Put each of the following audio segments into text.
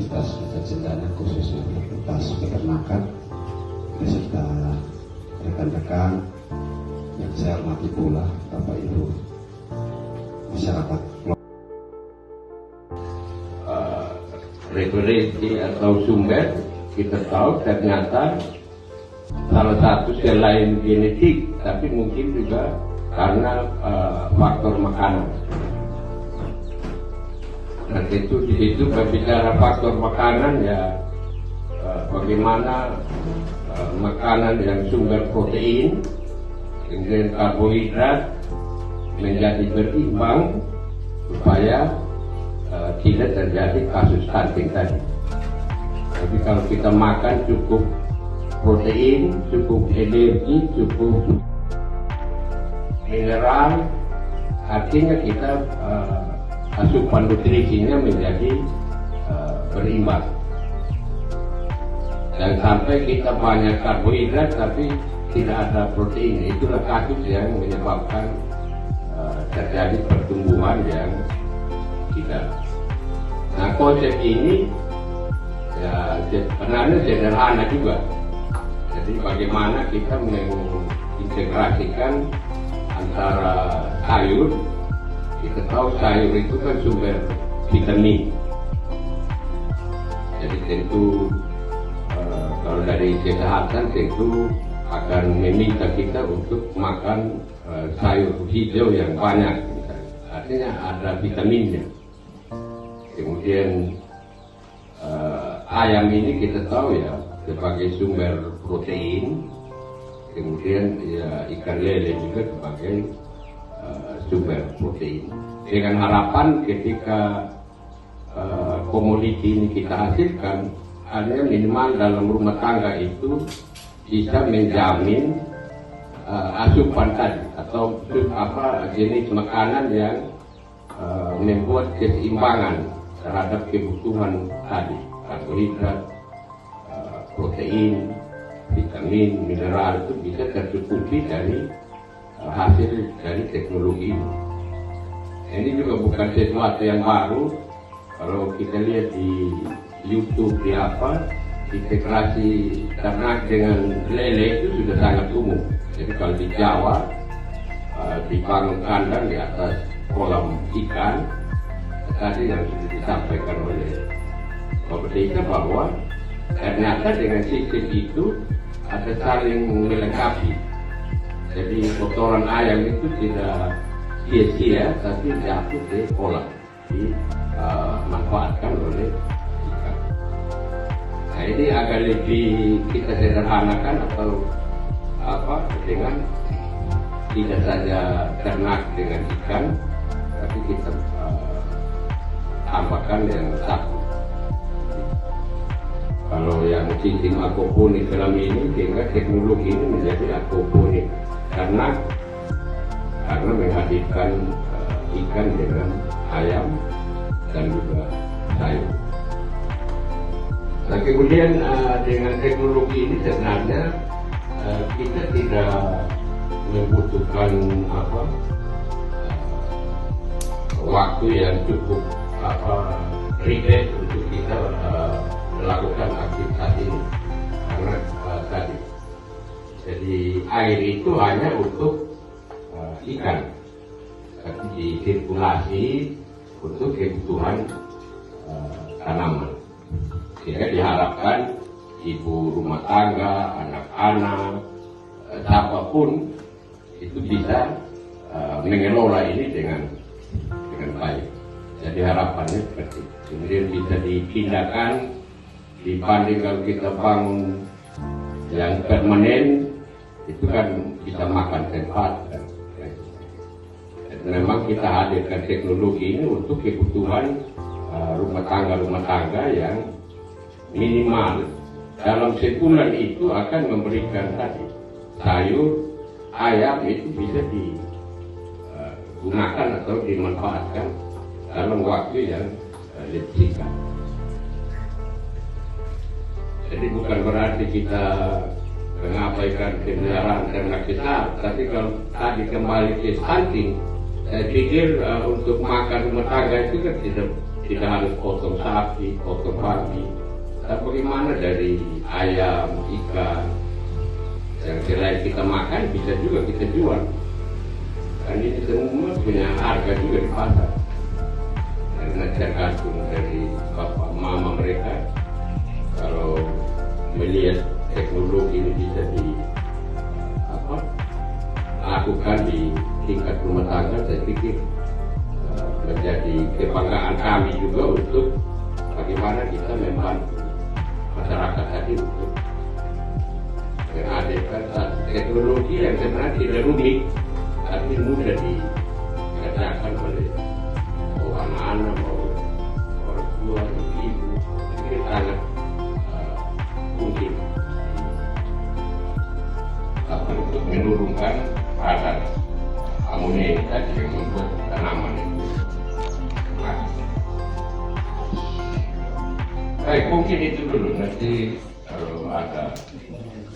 Universitas Gadjah Cendana khususnya Fakultas Peternakan beserta rekan-rekan yang saya hormati pula Bapak Ibu masyarakat referensi atau sumber. Kita tahu ternyata salah satu selain genetik, tapi mungkin juga karena faktor makanan. Nah itu di situ berbicara faktor makanan ya, bagaimana makanan yang sumber protein kemudian karbohidrat menjadi berimbang supaya tidak terjadi kasus stunting tadi. Tapi kalau kita makan cukup protein, cukup energi, cukup mineral, artinya kita asupan nutrisinya menjadi berimbang. Dan sampai kita banyak karbohidrat tapi tidak ada protein, itulah kasus yang menyebabkan terjadi pertumbuhan yang tidak. Nah konsep ini ya sebenarnya sederhana juga. Jadi bagaimana kita mengintegrasikan antara sayur. Kita tahu sayur itu kan sumber vitamin. Jadi tentu kalau dari kesehatan tentu akan meminta kita untuk makan sayur hijau yang banyak. Artinya ada vitaminnya. Kemudian ayam ini kita tahu ya sebagai sumber protein. Kemudian ya ikan lele juga sebagai sumber protein. Dengan harapan ketika komoditi ini kita hasilkan, hanya minimal dalam rumah tangga itu bisa menjamin asupan tadi atau jenis makanan yang membuat keseimbangan terhadap kebutuhan tadi, karbohidrat, protein, vitamin, mineral itu bisa tercukupi dari hasil dari teknologi ini. Ini juga bukan sesuatu yang baru. Kalau kita lihat di YouTube di integrasi ternak dengan lele itu sudah sangat umum. Jadi kalau di Jawa dibangun kandang di atas kolam ikan, tadi yang sudah disampaikan oleh Pak Bendika bahwa ternyata dengan sistem itu ada saling melengkapi. Jadi kotoran ayam itu tidak sia-sia tapi jatuh ke kolam, dimanfaatkan oleh ikan. Nah ini agak lebih kita sederhanakan atau dengan tidak saja ternak dengan ikan, tapi kita tambahkan yang satu. Kalau yang sistem aquaponik dalam ini, sehingga teknologi ini menjadi aquaponik karena menghadirkan ikan dengan ayam dan juga sayur. Nah kemudian dengan teknologi ini sebenarnya kita tidak membutuhkan waktu yang cukup ribet untuk kita melakukan aktivitas ini karena tadi jadi air itu hanya untuk ikan, tapi disirkulasi untuk kebutuhan tanaman. Sehingga diharapkan ibu rumah tangga, anak-anak, siapapun itu bisa mengelola ini dengan baik. Jadi harapannya seperti itu. Kemudian bisa dipindahkan dibanding kalau kita bangun yang permanen itu kan bisa makan tempat kan. Memang kita hadirkan teknologi ini untuk kebutuhan rumah tangga yang minimal dalam sebulan itu akan memberikan tadi sayur, ayam itu bisa digunakan atau dimanfaatkan dalam waktu yang lebih singkat. Jadi bukan berarti kita mengabaikan kendaraan ternak besar, tapi kalau tadi kembali ke stunting, saya pikir untuk makan rumah tangga itu kan tidak kita harus potong sapi, potong babi. Tapi bagaimana dari ayam, ikan, yang selain kita makan bisa juga kita jual. Dan ini semua punya harga juga di pasar. Karena tergantung dari bapak mama mereka. Kalau melihat teknologi ini bisa lakukan di tingkat rumah tangga, saya pikir menjadi kebanggaan kami juga untuk bagaimana kita membantu masyarakat tadi untuk menghadirkan satu teknologi yang sebenarnya tidak rumit tapi mudah dikerjakan oleh anak-anak, orang tua, ibu. Ini sangat mungkin untuk menurunkan kadar amonia tadi yang membuat tanaman itu mati. Baik, mungkin itu dulu. Nanti kalau ada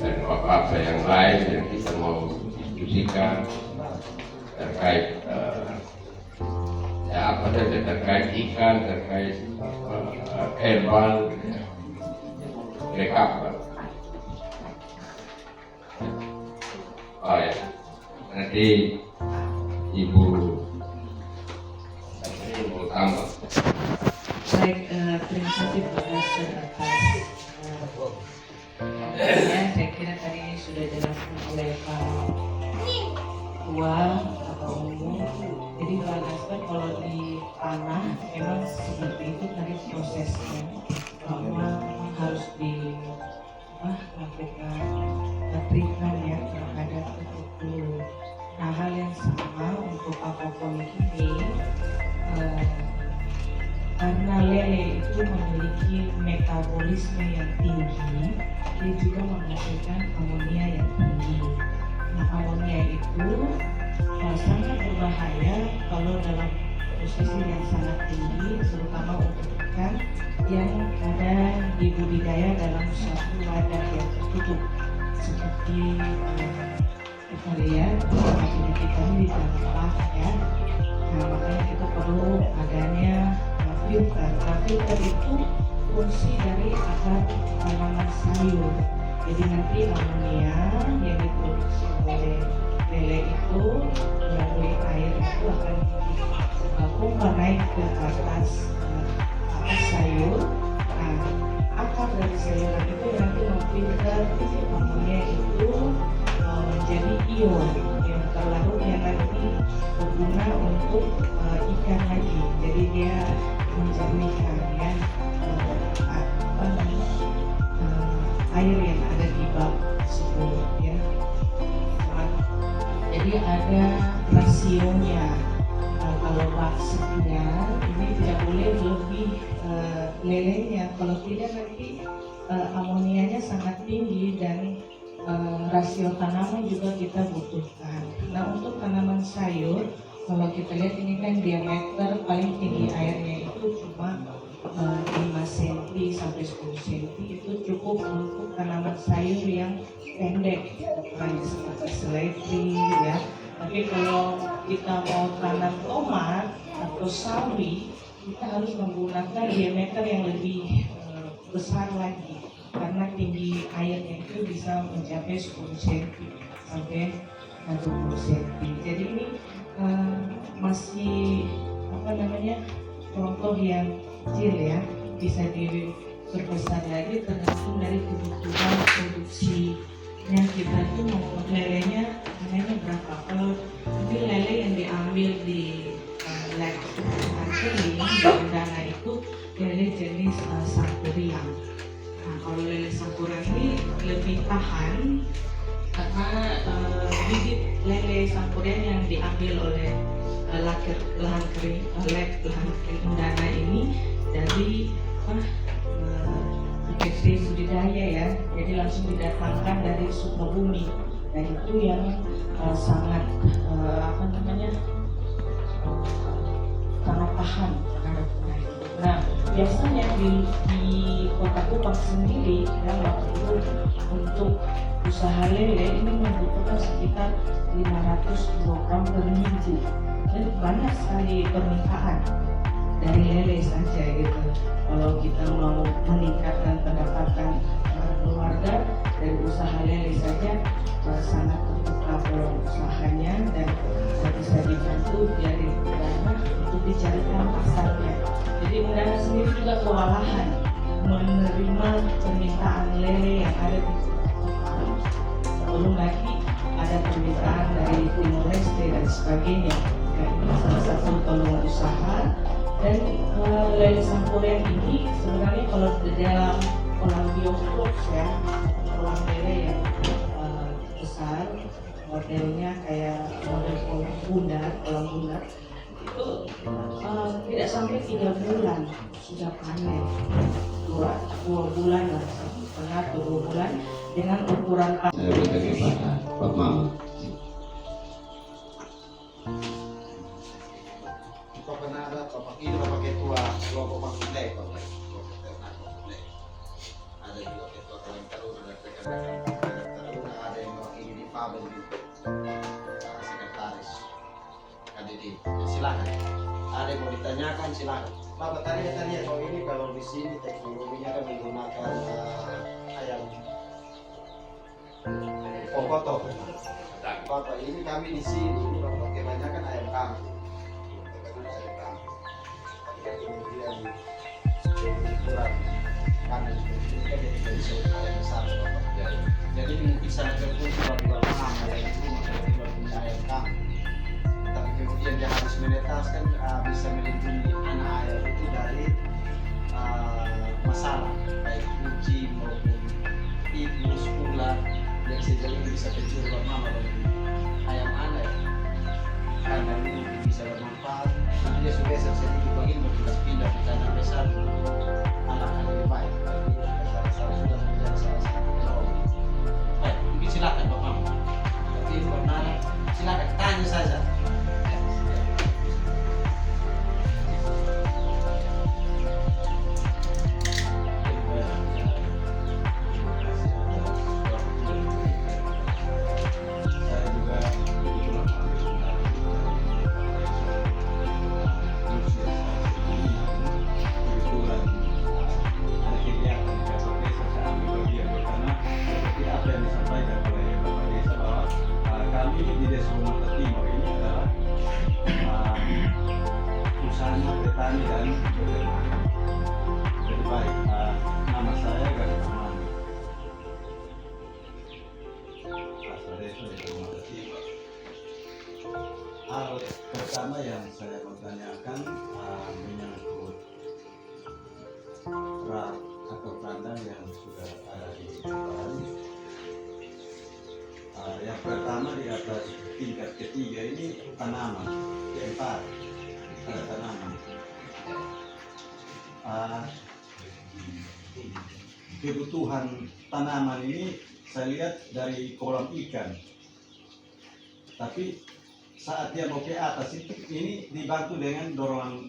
apa-apa yang lain yang kita mau diskusikan terkait apa saja, terkait ikan, terkait herbal, backup. Oh ya, nanti Ibu tambah. Baik, terima kasih Pak Nasir atas saya kira tadi sudah dijelaskan oleh Pak Tua atau umum. Jadi Pak Nasir kalau di tanah memang seperti itu tadi prosesnya, bahwa harus lakukan treatment ya terhadap itu. Nah, hal yang sama untuk aquaponik ini karena lele itu memiliki metabolisme yang tinggi, dia juga menghasilkan amonia yang tinggi. Nah, amonia itu sangat berbahaya kalau dalam posisi yang sangat tinggi, terutama untuk ikan yang ada di budidaya dalam suatu wadah yang tertutup, seperti kita lihat kita ini di dalam bak ya. Nah, makanya kita perlu adanya filter. Nah, filter itu fungsi dari akar tanaman sayur. Jadi nanti amonia yang diproduksi oleh lele itu melalui air itu akan dipompa naik ke atas sayur. Nah, akar dari sayuran itu nanti memfilter amonia itu menjadi ion yang terlarut yang nanti berguna untuk ikan lagi. Jadi dia menjernihkan ya air yang ada di bak tersebut ya. Jadi ada rasionya. Kalau bak sekian ini tidak boleh lebih lelenya, kalau tidak nanti amonianya sangat tinggi dan rasio tanaman juga kita butuhkan. Nah, untuk tanaman sayur, kalau kita lihat ini kan diameter paling tinggi airnya itu cuma 5 cm sampai 10 cm, itu cukup untuk tanaman sayur yang pendek, seperti seledri ya. Tapi kalau kita mau tanam tomat atau sawi, kita harus menggunakan diameter yang lebih besar lagi, karena tinggi airnya itu bisa mencapai 10 cm sampai 20 cm. Jadi ini masih contoh yang kecil ya, bisa diperbesar lagi tergantung dari kebutuhan produksinya kita itu mau lelenya berapa. Kalau ini lele yang diambil di lab Angkering di Undana itu lele jenis Sampuriang. Nah, kalau lele Sampuriang ini lebih tahan karena bibit lele Sampuriang yang diambil oleh lahan kering Undana ini dari PT budidaya ya, jadi langsung didatangkan dari Sukabumi, dan itu yang sangat sangat tahan terhadap penyakit. Nah, biasanya di Kota Kupang sendiri ya, waktu itu untuk usaha lele ini membutuhkan sekitar 500 kg per minggu. Jadi banyak sekali permintaan dari lele saja gitu. Kalau kita mau meningkatkan pendapatan keluarga dari usaha lele saja, sangat terbuka peluang usahanya dan bisa dibantu dari Mundana untuk dicarikan pasarnya. Jadi Mundana sendiri juga kewalahan menerima permintaan lele yang ada di Jepang. Belum lagi ada permintaan dari Timor Leste dan sebagainya. Nah, ini salah satu peluang usaha. Dan lele Samporean ini sebenarnya kalau di dalam kolam bioskop ya, kolam lele yang besar, modelnya kayak model kolam bundar itu tidak sampai 3 bulan sudah panen, 2 bulan lah, setengah atau 2 bulan dengan ukuran saya berikan kepada Pak Mama. Bapak Ketua kelompok Pakilai, ada juga Ketua Kalang Taruna dan rekan-rekan Taruna, ada yang mewakili di Fabel juga, sekretaris KDD. Silakan. Ada yang mau ditanyakan silakan. Bapak tanya kalau ini kalau di sini teknologinya kan menggunakan ayam kokoto. Bapak ini kami di sini ini Bapak kebanyakan ayam kampung. Kemudian ukuran kami juga jadi ayam besar jadi mungkin sangat terpukul buat mama yang rumah kalau punya ayam kampung, tapi kemudian dia harus menetaskan bisa melindungi anak ayam itu dari masalah baik kucing maupun tikus, ular yang sejauh ini bisa pencuri buat mama dari ayam anak karena ini bisa bermanfaat. Nanti dia sudah sedikit begini kita pindah ke kandang besar anak akan lebih baik. Saya sudah menjadi salah satu penolong. Baik, mungkin silakan Bapak. Tapi benar, silakan tanya saja. Hal pertama yang saya mau tanyakan menyangkut rak atau kandang yang sudah ada di depan. Yang pertama di atas tingkat ketiga ini tanaman, keempat ada tanaman. Kebutuhan tanaman ini saya lihat dari kolam ikan, tapi saat dia mau ke atas itu ini dibantu dengan dorongan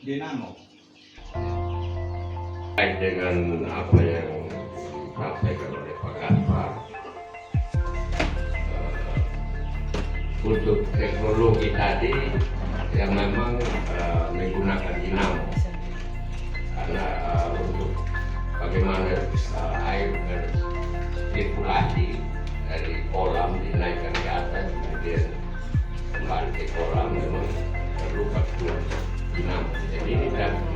dinamo. Dengan apa yang disampaikan oleh Pak Gaspar, untuk teknologi tadi yang memang menggunakan dinamo, karena untuk bagaimana air sirkulasi dari kolam dinaikkan ke atas kemudian kembali ke kolam memang perlu faktor dinamo. Jadi ini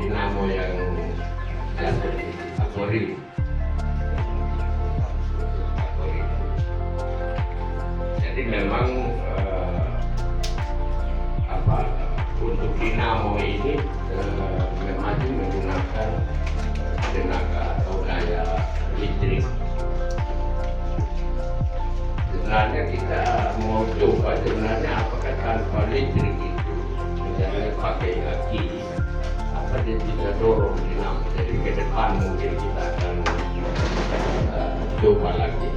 dinamo yang jatuh di akuarium. Jadi memang untuk dinamo ini memang menggunakan tenaga atau daya listrik. Sebenarnya kita mau coba sebenarnya apakah tanpa listrik itu misalnya pakai aki apa dia bisa dorong dinamo. Jadi ke depan mungkin kita akan coba lagi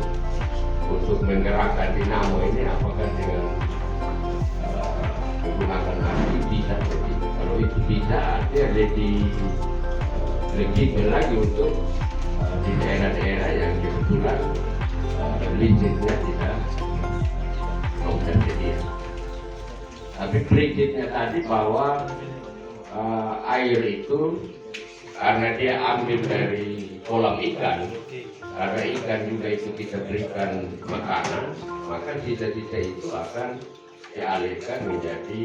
untuk menggerakkan dinamo ini apakah dengan menggunakan aki bisa begitu. Kalau itu bisa artinya lebih lagi untuk di daerah-daerah yang kebetulan listriknya tidak mau tersedia. Tapi prinsipnya tadi bahwa air itu karena dia ambil dari kolam ikan, karena ikan juga itu kita berikan makanan, maka sisa-sisa itu akan dialirkan menjadi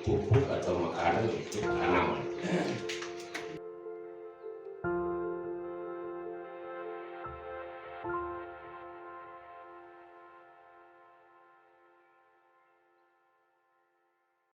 pupuk atau makanan untuk tanaman.